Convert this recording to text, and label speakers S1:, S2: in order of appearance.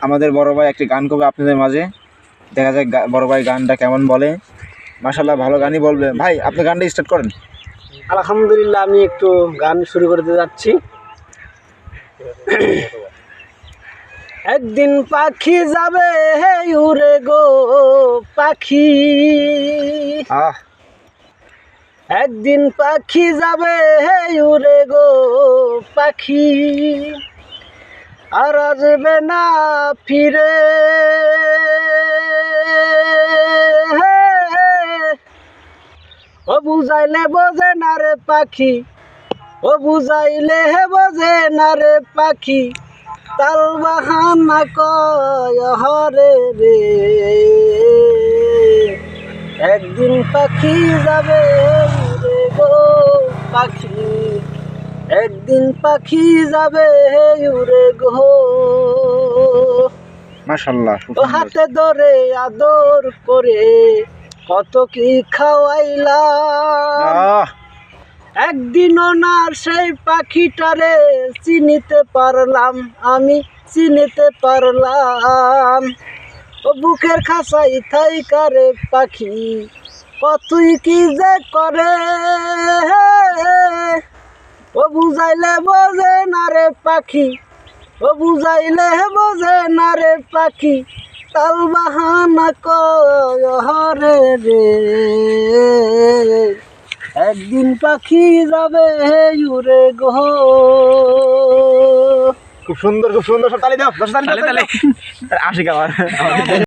S1: আমাদের বড় ভাই একটি গান করবে আপনাদের মাঝে, দেখা যাক বড় ভাই গানটা কেমন বলে। মাশাআল্লাহ ভালো গানই বলবে। ভাই আপনি গানটা স্টার্ট করেন।
S2: আলহামদুলিল্লাহ, আমি একটু গান শুরু করতে যাচ্ছি। একদিন পাখি যাবে হে উড়ে গো পাখি, একদিন পাখি যাবে হে উড়ে গো পাখি, আর আসবে না ফিরে। ও বুঝাইলে বোঝে না রে পাখি, ও বুঝাইলে বোঝে না রে পাখি, তাল বাহানা কয় হরে রে। একদিন পাখি যাবে উড়ে গো পাখি, একদিন পাখি যাবে উড়ে গো।
S1: মাশাআল্লাহ
S2: ও হাতে ধরে আদর করে কত কি খাওয়াইলাম, একদিনও না সেই পাখিটারে চিনিতে পারলাম, আমি চিনিতে পারলাম। ও বুকের খাঁচাই থাইকারে পাখি কতই কি যে করে, ও বুঝাইলে বোঝে না রে পাখি, ও বুঝাইলে বোঝে না রে পাখি, তাল বাহানা কয় হরে রে। একদিন পাখি যাবে উড়ে গো।
S1: খুব সুন্দর সব তালি দাও, তালি আশিক আমার।